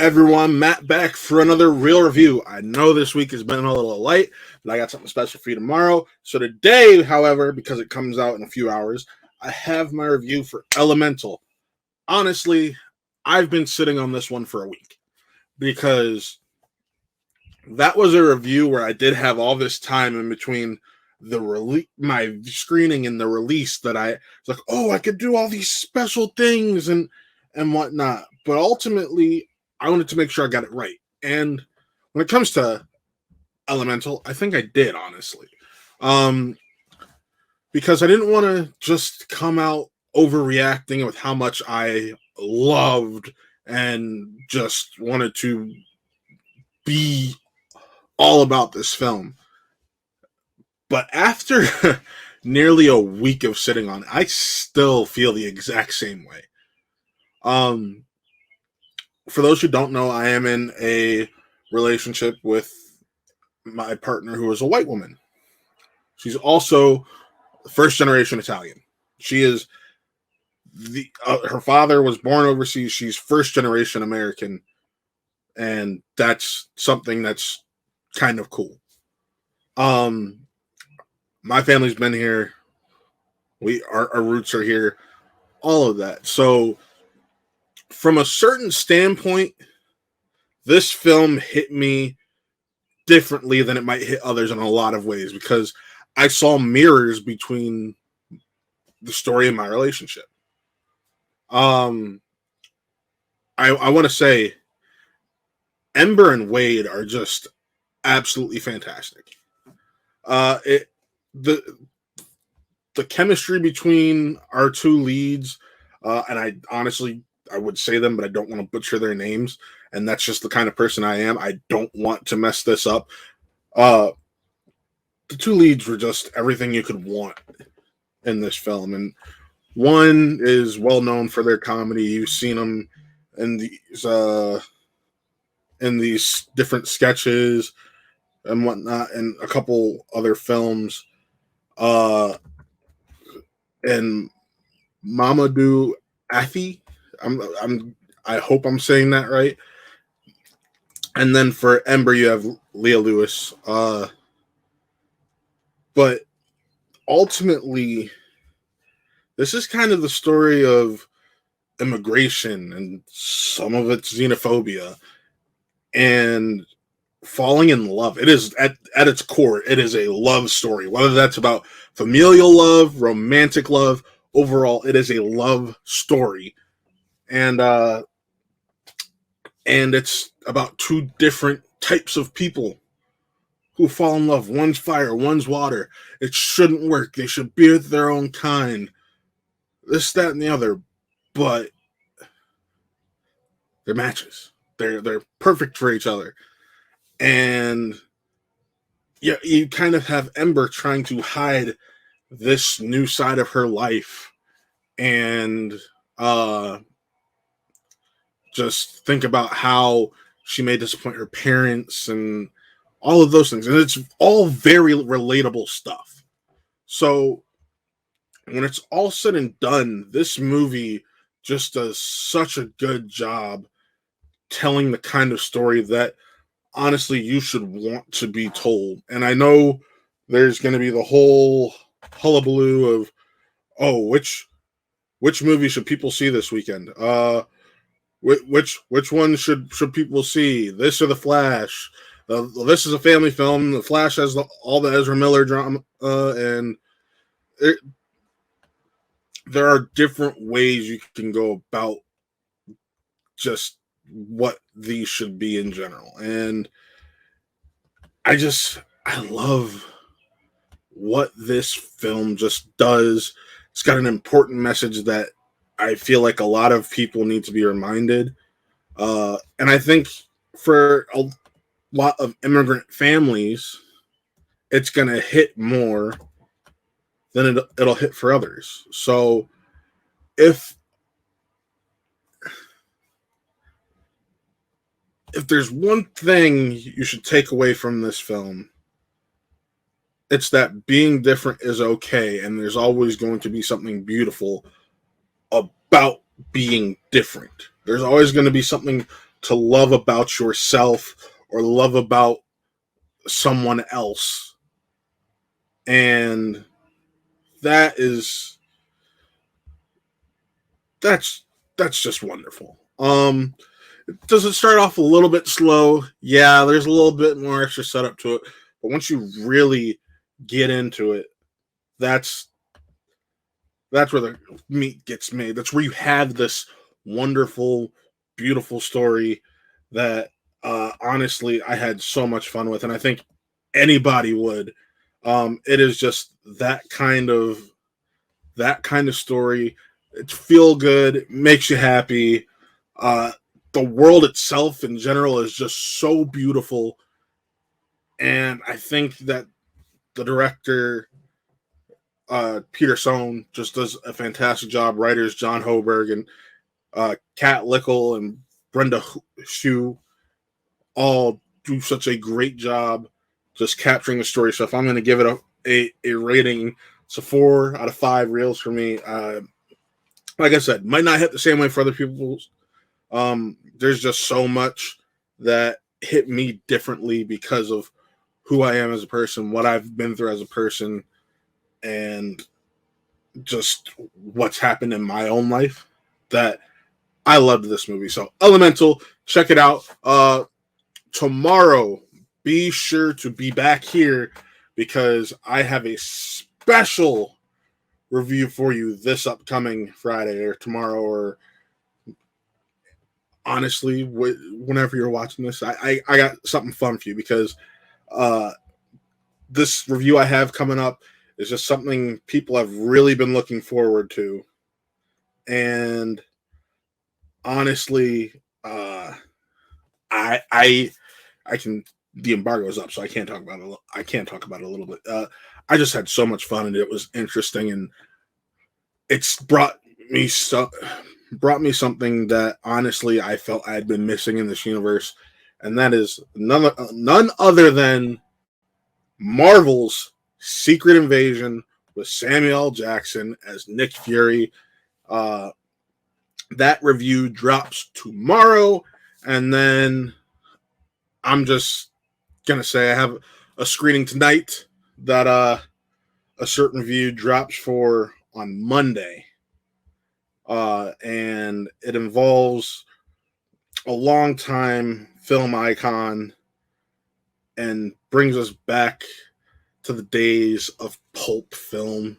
everyone, Matt back for another real review. I know this week has been a little light, but I got something special for you tomorrow. So today, however, because it comes out in a few hours, I have my review for Elemental. Honestly, I've been sitting on this one for a week because that was a review where I did have all this time in between my screening and the release that I was like, oh, I could do all these special things and whatnot. But ultimately, I wanted to make sure I got it right. And when it comes to Elemental, I think I did, honestly. Because I didn't want to just come out overreacting with how much I loved and just wanted to be all about this film. But after nearly a week of sitting on it, I still feel the exact same way. For those who don't know, I am in a relationship with my partner who is a white woman. She's also first generation Italian. She is her father was born overseas. She's first generation American, and that's something that's kind of cool. My family's been here. Our roots are here. All of that. So, from a certain standpoint, this film hit me differently than it might hit others in a lot of ways because I saw mirrors between the story and my relationship. I want to say Ember and Wade are just absolutely fantastic. The chemistry between our two leads, and I would say them, but I don't want to butcher their names, and that's just the kind of person I am. I don't want to mess this up. The two leads were just everything you could want in this film, and one is well known for their comedy. You've seen them in these different sketches and whatnot, and a couple other films. And Mamadou Afi, I hope I'm saying that right. And then for Ember, you have Leah Lewis. But ultimately, this is kind of the story of immigration and some of it's xenophobia and falling in love. It is at its core, it is a love story, whether that's about familial love, romantic love. Overall, it is a love story, and it's about two different types of people who fall in love. One's fire, one's water. It shouldn't work. They should be with their own kind. This, that, and the other. But they're matches. They're perfect for each other. And yeah, you kind of have Ember trying to hide this new side of her life and just think about how she may disappoint her parents and all of those things. And it's all very relatable stuff. So when it's all said and done, this movie just does such a good job telling the kind of story that honestly you should want to be told. And I know there's going to be the whole hullabaloo of, oh, which movie should people see this weekend? Which one should people see? This or The Flash? This is a family film. The Flash has all the Ezra Miller drama, and there are different ways you can go about just what these should be in general. And I love what this film just does. It's got an important message that I feel like a lot of people need to be reminded. And I think for a lot of immigrant families, it's going to hit more than it'll hit for others. So if there's one thing you should take away from this film, it's that being different is okay, and there's always going to be something beautiful about being different. There's always going to be something to love about yourself or love about someone else. And that's just wonderful. Does it start off a little bit slow? Yeah, there's a little bit more extra setup to it, but once you really get into it, that's where the meat gets made. That's where you have this wonderful, beautiful story that honestly I had so much fun with, and I think anybody would. It is just that kind of story. It's feel good, it makes you happy. The world itself in general is just so beautiful, and I think that the director Peter Sohn just does a fantastic job. Writers John Hoberg and Kat Lickle and Brenda Hsu all do such a great job just capturing the story. So if I'm going to give it a rating, it's a 4 out of 5 reels for me. Like I said, might not hit the same way for other people. There's just so much that hit me differently because of who I am as a person, what I've been through as a person, and just what's happened in my own life that I loved this movie. So Elemental, check it out. Tomorrow, be sure to be back here because I have a special review for you this upcoming Friday or tomorrow, or honestly, whenever you're watching this, I got something fun for you because this review I have coming up is just something people have really been looking forward to. And honestly, I can. The embargo is up, so I can't talk about it. I can't talk about it a little bit. I just had so much fun, and it was interesting, and it's brought me something that honestly I felt I had been missing in this universe, and that is none other than Marvel's Secret Invasion with Samuel L. Jackson as Nick Fury. That review drops tomorrow, and then I'm just gonna say I have a screening tonight that a certain review drops for on Monday, and it involves a longtime film icon and brings us back to the days of pulp film.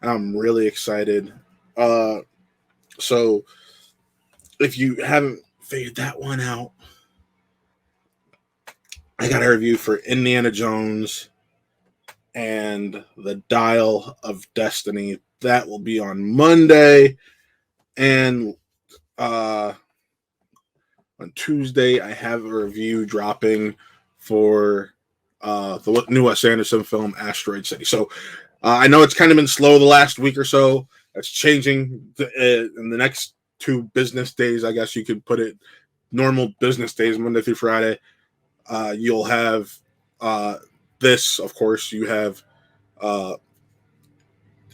I'm really excited. So if you haven't figured that one out, I got a review for Indiana Jones and the Dial of Destiny. That will be on Monday. And on Tuesday, I have a review dropping for the new Wes Anderson film, Asteroid City. So I know it's kind of been slow the last week or so. It's changing in the next 2 business days, I guess you could put it. Normal business days, Monday through Friday. You'll have this, of course. You have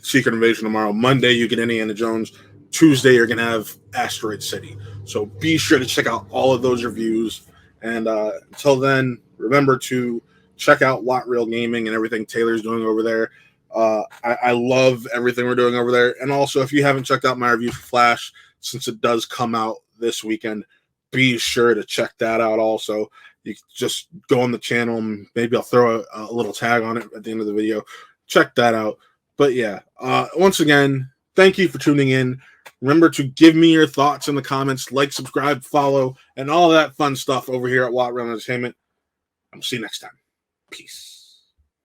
Secret Invasion tomorrow. Monday, you get Indiana Jones. Tuesday, you're going to have Asteroid City. So be sure to check out all of those reviews. And until then, remember to check out Lot Real Gaming and everything Taylor's doing over there. I love everything we're doing over there. And also, if you haven't checked out my review for Flash, since it does come out this weekend, be sure to check that out also. You can just go on the channel and maybe I'll throw a little tag on it at the end of the video. Check that out. But yeah, once again, thank you for tuning in. Remember to give me your thoughts in the comments, like, subscribe, follow, and all that fun stuff over here at Watery Entertainment. I'll see you next time. Peace.